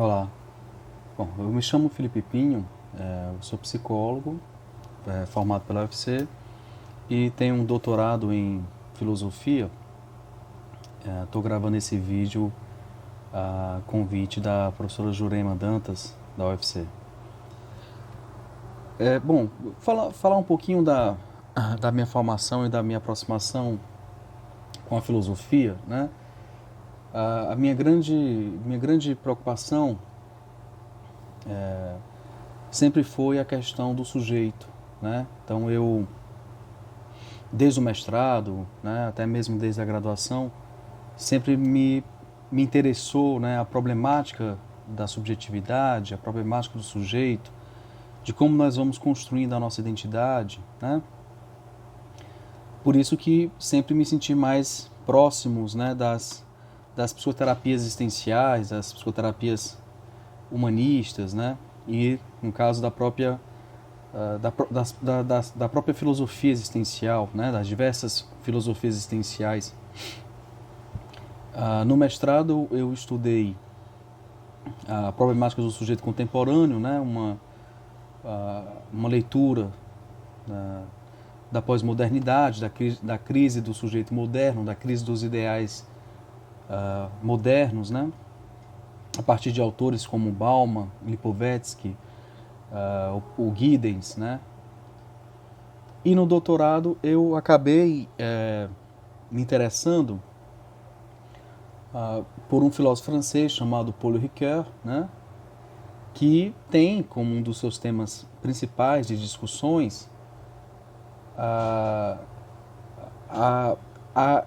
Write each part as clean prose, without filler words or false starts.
Olá. Bom, eu me chamo Felipe Pinho, eu sou psicólogo, formado pela UFC e tenho um doutorado em filosofia. Estou gravando esse vídeo a convite da professora Jurema Dantas, da UFC. Bom, falar um pouquinho da minha formação e da minha aproximação com a filosofia, né? A minha grande preocupação sempre foi a questão do sujeito, né? Então desde o mestrado, né, até mesmo desde a graduação, sempre me interessou, né, a problemática da subjetividade, a problemática do sujeito, de como nós vamos construindo a nossa identidade, né? Por isso que sempre me senti mais próximos, né, das psicoterapias existenciais, das psicoterapias humanistas, né? E no caso da própria da própria filosofia existencial, né, das diversas filosofias existenciais. No mestrado eu estudei a problemática do sujeito contemporâneo, né, uma leitura da pós-modernidade, da crise do sujeito moderno, da crise dos ideais modernos, né, a partir de autores como Bauman, Lipovetsky, o Giddens, né. E no doutorado eu acabei me interessando por um filósofo francês chamado Paul Ricoeur, né, que tem como um dos seus temas principais de discussões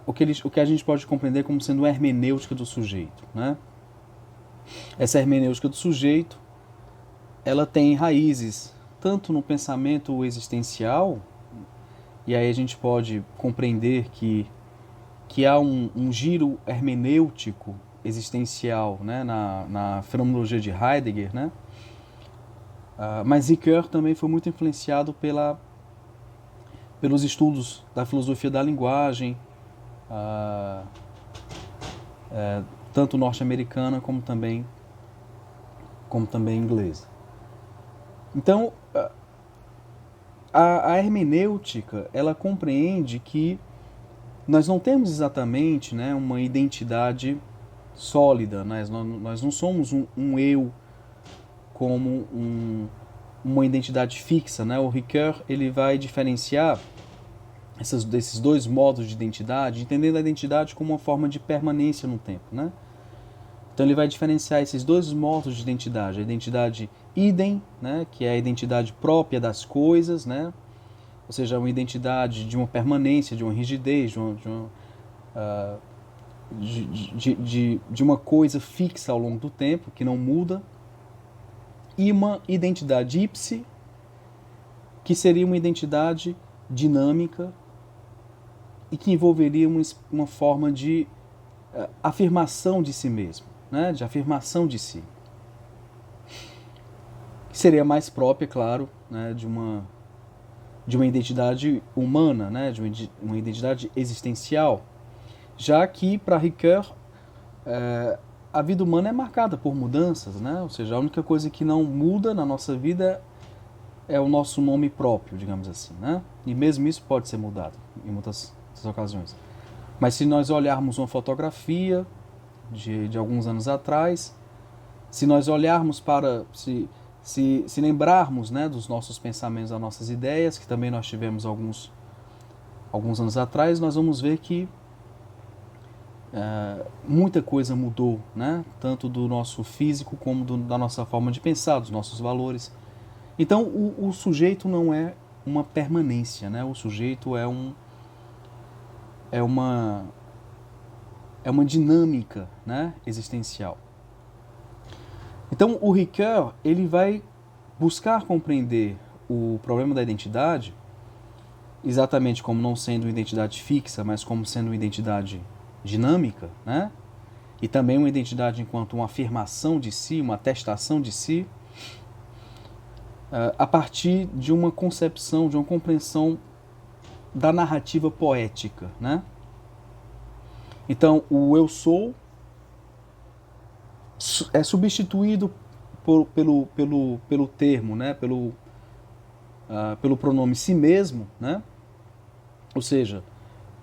o que a gente pode compreender como sendo a hermenêutica do sujeito, né? Essa hermenêutica do sujeito, ela tem raízes tanto no pensamento existencial, e aí a gente pode compreender que há um giro hermenêutico existencial, né, na fenomenologia de Heidegger, né? Mas Ricoeur também foi muito influenciado pelos estudos da filosofia da linguagem, tanto norte-americana como também inglesa. Então, a hermenêutica, ela compreende que nós não temos exatamente, né, uma identidade sólida, nós não somos um eu como uma identidade fixa, né? O Ricoeur, ele vai diferenciar desses dois modos de identidade, entendendo a identidade como uma forma de permanência no tempo, né? Então ele vai diferenciar esses dois modos de identidade, a identidade idem, né, que é a identidade própria das coisas, né? Ou seja, uma identidade de uma permanência, de uma rigidez, de uma coisa fixa ao longo do tempo, que não muda, e uma identidade ipse, que seria uma identidade dinâmica e que envolveria uma forma de afirmação de si mesmo, né? De afirmação de si. Que seria mais própria, claro, né, de uma identidade humana, né, de uma identidade existencial, já que para Ricoeur a vida humana é marcada por mudanças, né? Ou seja, a única coisa que não muda na nossa vida é o nosso nome próprio, digamos assim, né? E mesmo isso pode ser mudado em muitas ocasiões. Mas se nós olharmos uma fotografia de alguns anos atrás, se nós olharmos para... Se lembrarmos, né, dos nossos pensamentos, das nossas ideias, que também nós tivemos alguns anos atrás, nós vamos ver que muita coisa mudou, né? Tanto do nosso físico como da nossa forma de pensar, dos nossos valores. Então o sujeito não é uma permanência, né? O sujeito é uma dinâmica, né, existencial. Então o Ricoeur, ele vai buscar compreender o problema da identidade exatamente como não sendo uma identidade fixa, mas como sendo uma identidade dinâmica, né? E também uma identidade enquanto uma afirmação de si, uma atestação de si, a partir de uma concepção, de uma compreensão da narrativa poética, né? Então, o eu sou é substituído pelo termo, né? Pelo pronome si mesmo, né? Ou seja,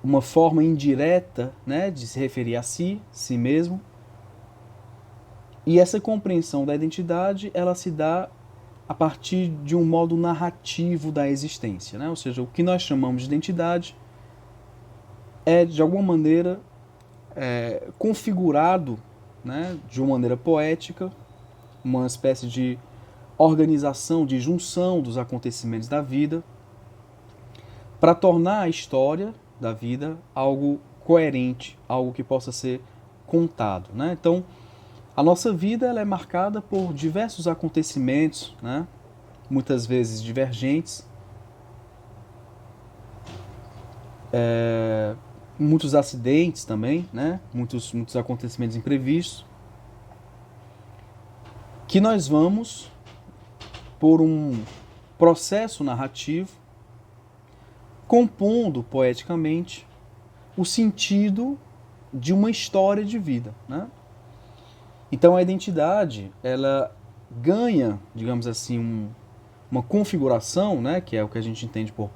uma forma indireta, né, de se referir a si mesmo. E essa compreensão da identidade, ela se dá a partir de um modo narrativo da existência, né? Ou seja, o que nós chamamos de identidade é, de alguma maneira, configurado, né, de uma maneira poética, uma espécie de organização, de junção dos acontecimentos da vida, para tornar a história da vida algo coerente, algo que possa ser contado, né? Então, a nossa vida ela é marcada por diversos acontecimentos, né? Muitas vezes divergentes, muitos acidentes também, né? Muitos acontecimentos imprevistos, que nós vamos, por um processo narrativo, compondo poeticamente o sentido de uma história de vida, né? Então a identidade, ela ganha, digamos assim, uma configuração, né, que é o que a gente entende por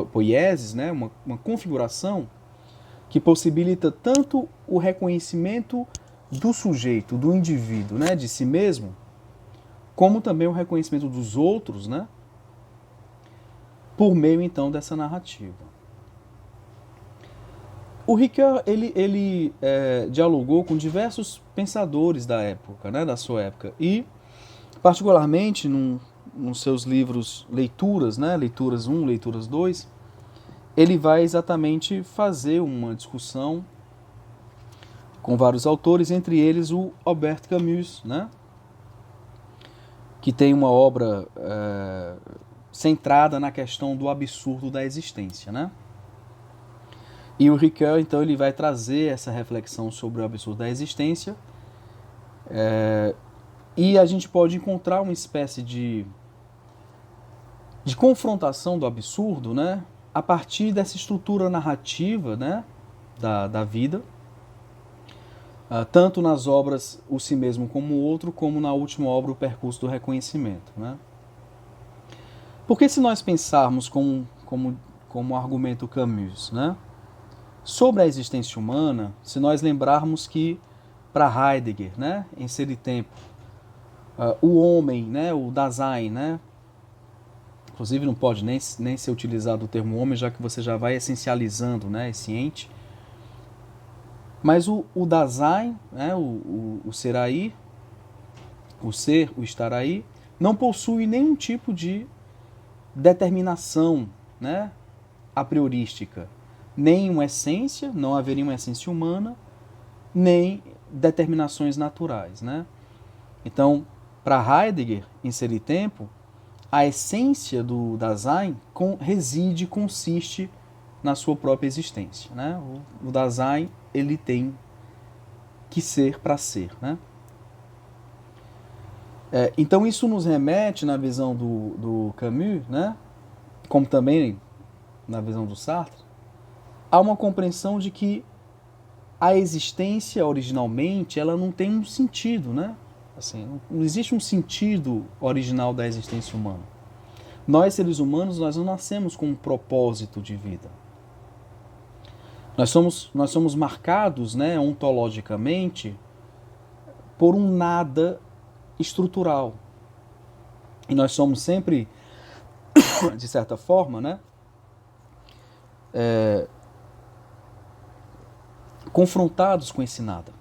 poiesis, né, uma configuração que possibilita tanto o reconhecimento do sujeito, do indivíduo, né, de si mesmo, como também o reconhecimento dos outros, né, por meio então dessa narrativa. O Ricoeur, ele dialogou com diversos pensadores da época, né, da sua época, e particularmente nos seus livros Leituras, né, Leituras 1, Leituras 2, ele vai exatamente fazer uma discussão com vários autores, entre eles o Albert Camus, né, que tem uma obra centrada na questão do absurdo da existência, né? E o Ricoeur, então, ele vai trazer essa reflexão sobre o absurdo da existência, e a gente pode encontrar uma espécie de confrontação do absurdo, né, a partir dessa estrutura narrativa, né, da vida, tanto nas obras O Si Mesmo como o Outro, como na última obra O Percurso do Reconhecimento, né? Porque se nós pensarmos como argumento Camus, né, sobre a existência humana, se nós lembrarmos que, para Heidegger, né, em Ser e Tempo, o homem, né, o Dasein, né, inclusive não pode nem ser utilizado o termo homem, já que você já vai essencializando, né, esse ente, mas o Dasein, né, o ser aí, o ser, o estar aí, não possui nenhum tipo de determinação, né, a priorística, nem uma essência, não haveria uma essência humana, nem determinações naturais, né? Então, para Heidegger, em Ser e Tempo, a essência do Dasein consiste na sua própria existência, né? O Dasein, ele tem que ser para ser, né? Então isso nos remete, na visão do Camus, né, como também na visão do Sartre, há uma compreensão de que a existência originalmente ela não tem um sentido, né? Assim, não existe um sentido original da existência humana. Nós, seres humanos, nós não nascemos com um propósito de vida. Nós somos marcados, né, ontologicamente, por um nada estrutural. E nós somos sempre, de certa forma, né, confrontados com esse nada.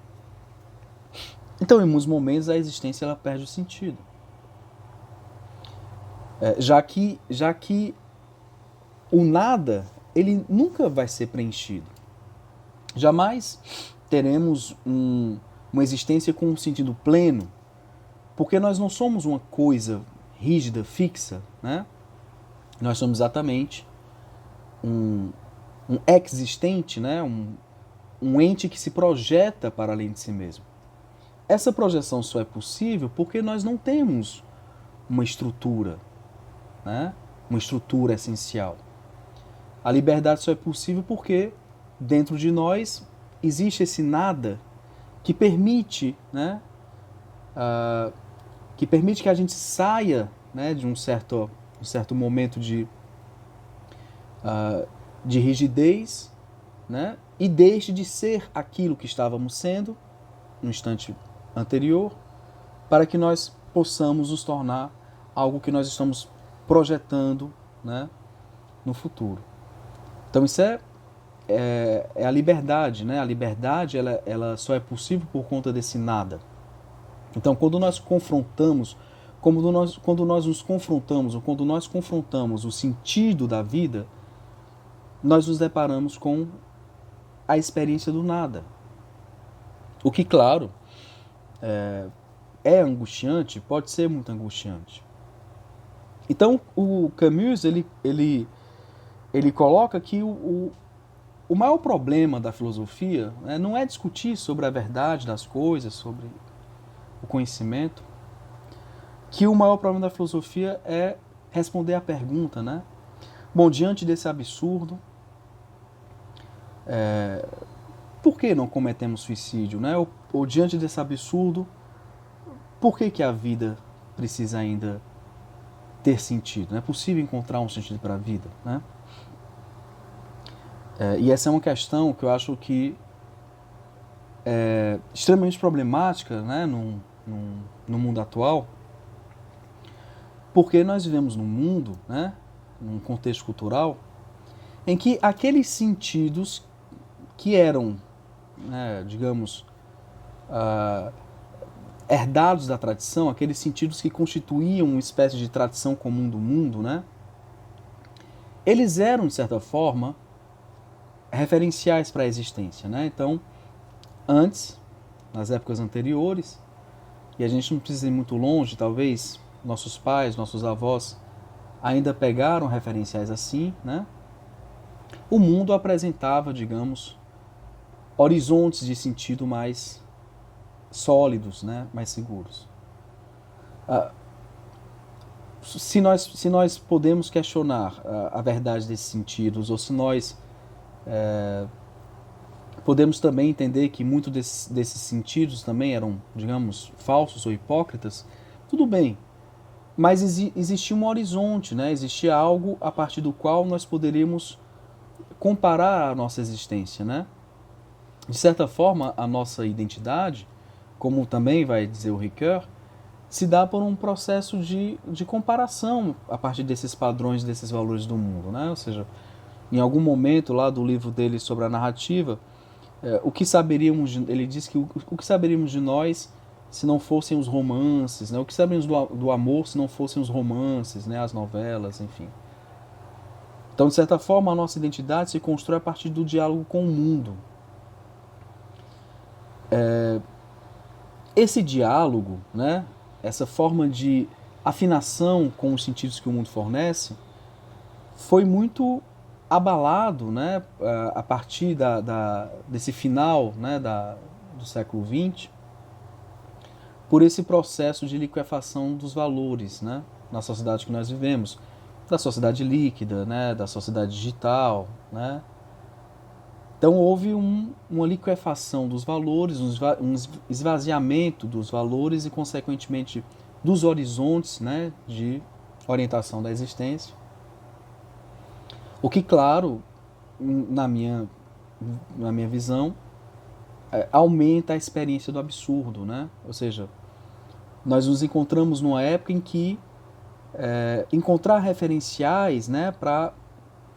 Então, em muitos momentos, a existência ela perde o sentido. Já que o nada, ele nunca vai ser preenchido. Jamais teremos uma existência com um sentido pleno, porque nós não somos uma coisa rígida, fixa, né? Nós somos exatamente um existente, né? Um ente que se projeta para além de si mesmo. Essa projeção só é possível porque nós não temos uma estrutura, né? Uma estrutura essencial. A liberdade só é possível porque dentro de nós existe esse nada que permite, né, que permite que a gente saia, né, de um certo momento de rigidez, né, e deixe de ser aquilo que estávamos sendo no instante anterior, para que nós possamos nos tornar algo que nós estamos projetando, né, no futuro. Então isso é a liberdade, né? A liberdade ela só é possível por conta desse nada. Então quando nós confrontamos, quando nós nos confrontamos, ou quando nós confrontamos o sentido da vida, nós nos deparamos com a experiência do nada. O que, claro, é angustiante, pode ser muito angustiante. Então o Camus ele coloca que o maior problema da filosofia, né, não é discutir sobre a verdade das coisas, sobre o conhecimento, que o maior problema da filosofia é responder à pergunta, né? Bom, diante desse absurdo, por que não cometemos suicídio, né? Ou diante desse absurdo, por que a vida precisa ainda ter sentido? Não é possível encontrar um sentido para a vida, né? E essa é uma questão que eu acho que é extremamente problemática, né, no mundo atual, porque nós vivemos num mundo, né, num contexto cultural, em que aqueles sentidos que eram, né, digamos, herdados da tradição, aqueles sentidos que constituíam uma espécie de tradição comum do mundo, né, eles eram, de certa forma, referenciais para a existência, né? Então, antes, nas épocas anteriores, e a gente não precisa ir muito longe, talvez nossos pais, nossos avós ainda pegaram referenciais assim, né? O mundo apresentava, digamos, horizontes de sentido mais sólidos, né? Mais seguros. Se nós podemos questionar a verdade desses sentidos, ou se nós podemos também entender que muitos desses sentidos também eram, digamos, falsos ou hipócritas, tudo bem. Mas existia um horizonte, né? Existia algo a partir do qual nós poderíamos comparar a nossa existência, né? De certa forma, a nossa identidade, como também vai dizer o Ricoeur, se dá por um processo de comparação a partir desses padrões, desses valores do mundo, né? Ou seja, em algum momento lá do livro dele sobre a narrativa, o que saberíamos, ele diz que o que saberíamos de nós se não fossem os romances, né? O que saberíamos do amor se não fossem os romances, né? As novelas, enfim. Então, de certa forma, a nossa identidade se constrói a partir do diálogo com o mundo. Esse diálogo, né? Essa forma de afinação com os sentidos que o mundo fornece, foi muito abalado, né, a partir desse final, né, do século XX, por esse processo de liquefação dos valores, né, na sociedade que nós vivemos, da sociedade líquida, né, da sociedade digital, né. Então houve uma liquefação dos valores, um esvaziamento dos valores e, consequentemente, dos horizontes, né, de orientação da existência. O que, claro, na minha visão, aumenta a experiência do absurdo, né? Ou seja, nós nos encontramos numa época em que encontrar referenciais, né, para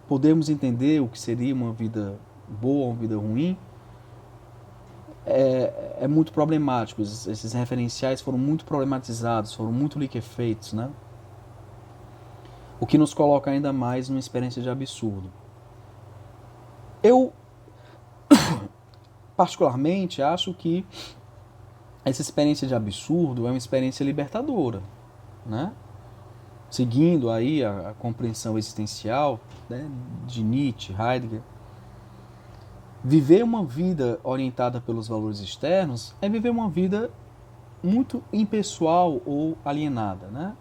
podermos entender o que seria uma vida boa, uma vida ruim, é muito problemático. Esses referenciais foram muito problematizados, foram muito liquefeitos, né? O que nos coloca ainda mais numa experiência de absurdo. Eu, particularmente, acho que essa experiência de absurdo é uma experiência libertadora, né? Seguindo aí a compreensão existencial, né, de Nietzsche, Heidegger, viver uma vida orientada pelos valores externos é viver uma vida muito impessoal ou alienada, né?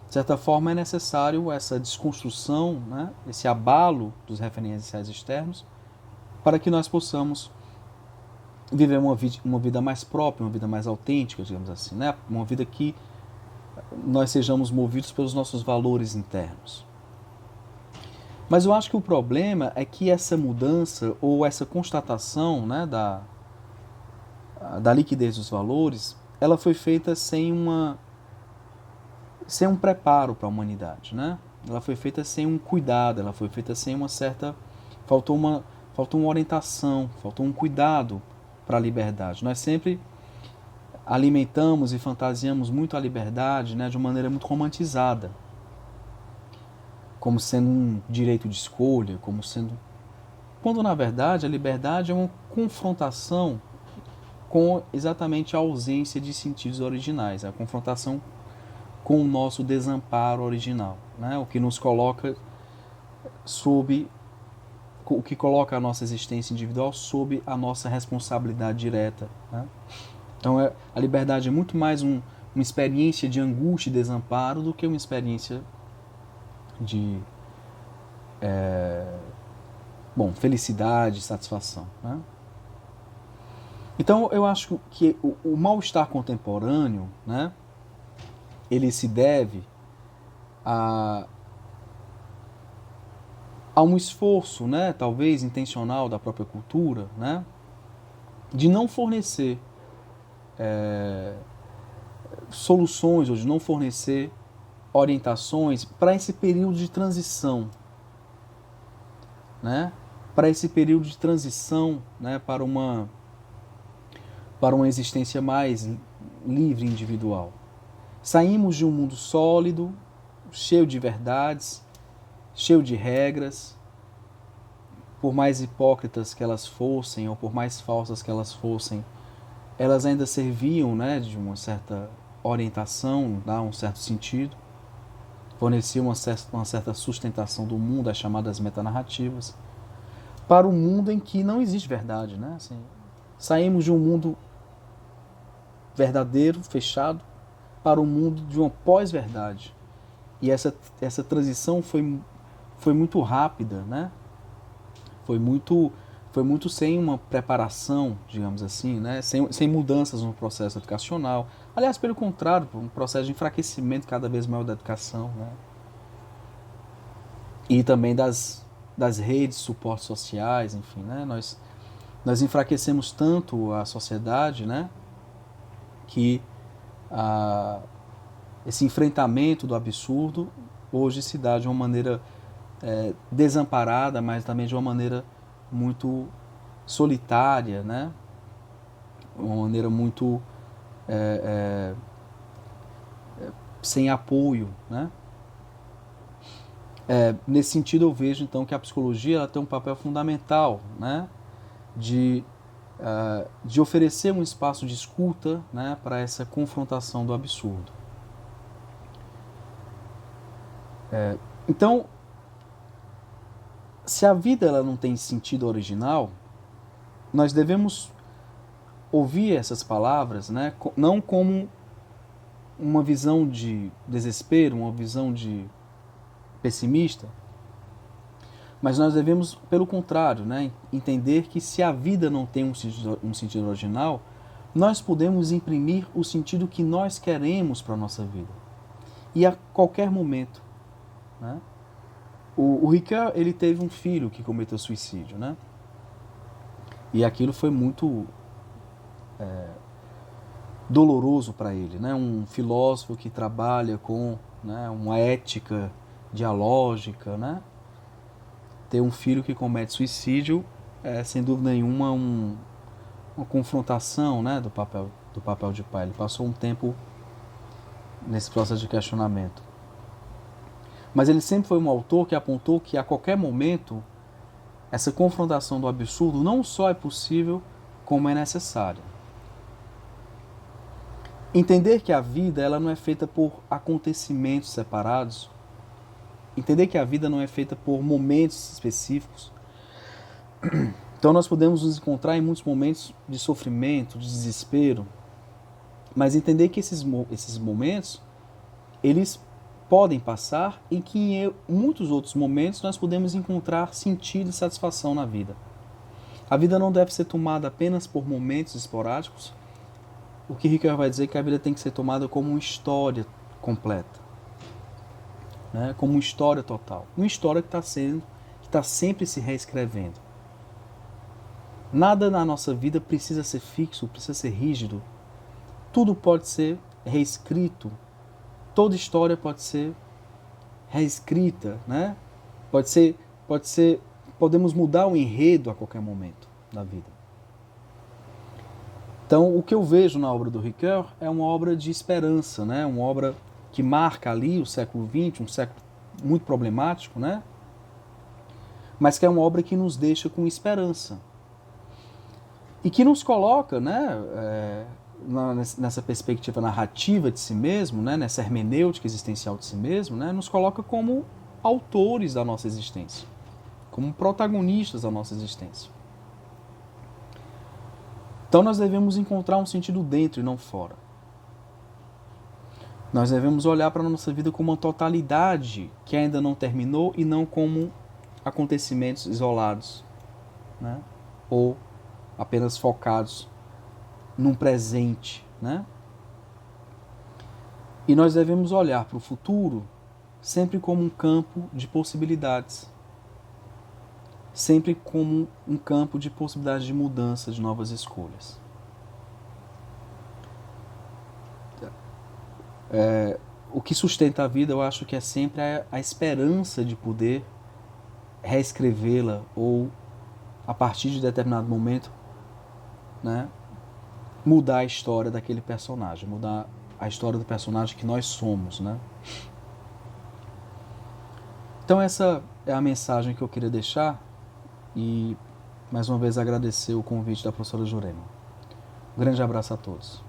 De certa forma, é necessário essa desconstrução, né, esse abalo dos referenciais externos, para que nós possamos viver uma vida mais própria, uma vida mais autêntica, digamos assim, né? Uma vida que nós sejamos movidos pelos nossos valores internos. Mas eu acho que o problema é que essa mudança ou essa constatação, né, da liquidez dos valores, ela foi feita sem um preparo para a humanidade, né? Ela foi feita sem um cuidado, ela foi feita sem uma certa... Faltou uma orientação, faltou um cuidado para a liberdade. Nós sempre alimentamos e fantasiamos muito a liberdade, né, de uma maneira muito romantizada, como sendo um direito de escolha, como sendo... Quando, na verdade, a liberdade é uma confrontação com exatamente a ausência de sentidos originais, a confrontação com o nosso desamparo original, né? O que nos coloca o que coloca a nossa existência individual sob a nossa responsabilidade direta, né? Então a liberdade é muito mais uma experiência de angústia e desamparo do que uma experiência de felicidade, satisfação, né? Então eu acho que o mal-estar contemporâneo, né, ele se deve a um esforço, né, talvez intencional da própria cultura, né, de não fornecer soluções ou de não fornecer orientações para esse período de transição, né, para esse período de transição, né, para uma existência mais livre e individual. Saímos de um mundo sólido, cheio de verdades, cheio de regras, por mais hipócritas que elas fossem ou por mais falsas que elas fossem, elas ainda serviam, né, de uma certa orientação, dá um certo sentido, forneciam uma certa sustentação do mundo, as chamadas metanarrativas, para um mundo em que não existe verdade, né? Assim, saímos de um mundo verdadeiro, fechado, para um mundo de uma pós-verdade. E essa transição foi muito rápida, né? Foi muito sem uma preparação, digamos assim, né? Sem mudanças no processo educacional. Aliás, pelo contrário, um processo de enfraquecimento cada vez maior da educação, né? E também das redes, suportes sociais, enfim, né? Nós enfraquecemos tanto a sociedade, né, que esse enfrentamento do absurdo hoje se dá de uma maneira desamparada, mas também de uma maneira muito solitária, né? Uma maneira muito sem apoio, né? Nesse sentido, eu vejo então que a psicologia ela tem um papel fundamental, né, de oferecer um espaço de escuta, né, para essa confrontação do absurdo. Então, se a vida ela não tem sentido original, nós devemos ouvir essas palavras, né, não como uma visão de desespero, uma visão de pessimista, mas nós devemos, pelo contrário, né, entender que se a vida não tem um sentido original, nós podemos imprimir o sentido que nós queremos para a nossa vida. E a qualquer momento, né? O Ricoeur, ele teve um filho que cometeu suicídio, né? E aquilo foi muito doloroso para ele, né? Um filósofo que trabalha com, né, uma ética dialógica, né? Ter um filho que comete suicídio é, sem dúvida nenhuma, uma confrontação, né, do papel de pai. Ele passou um tempo nesse processo de questionamento. Mas ele sempre foi um autor que apontou que a qualquer momento essa confrontação do absurdo não só é possível, como é necessária. Entender que a vida ela não é feita por acontecimentos separados, entender que a vida não é feita por momentos específicos. Então nós podemos nos encontrar em muitos momentos de sofrimento, de desespero, mas entender que esses momentos, eles podem passar e que em muitos outros momentos nós podemos encontrar sentido e satisfação na vida. A vida não deve ser tomada apenas por momentos esporádicos. O que Ricoeur vai dizer é que a vida tem que ser tomada como uma história completa, né? Como uma história total. Uma história que está sempre se reescrevendo. Nada na nossa vida precisa ser fixo, precisa ser rígido. Tudo pode ser reescrito. Toda história pode ser reescrita, né? Podemos mudar o enredo a qualquer momento da vida. Então, o que eu vejo na obra do Ricoeur é uma obra de esperança, né? Uma obra que marca ali o século XX, um século muito problemático, né? Mas que é uma obra que nos deixa com esperança. E que nos coloca, né, nessa perspectiva narrativa de si mesmo, né, nessa hermenêutica existencial de si mesmo, né, nos coloca como autores da nossa existência, como protagonistas da nossa existência. Então nós devemos encontrar um sentido dentro e não fora. Nós devemos olhar para a nossa vida como uma totalidade que ainda não terminou e não como acontecimentos isolados, né, ou apenas focados num presente, né? E nós devemos olhar para o futuro sempre como um campo de possibilidades, sempre como um campo de possibilidades de mudança, de novas escolhas. O que sustenta a vida, eu acho que é sempre a esperança de poder reescrevê-la ou, a partir de determinado momento, né, mudar a história daquele personagem, mudar a história do personagem que nós somos, né? Então essa é a mensagem que eu queria deixar e mais uma vez agradecer o convite da professora Jurema. Um grande abraço a todos.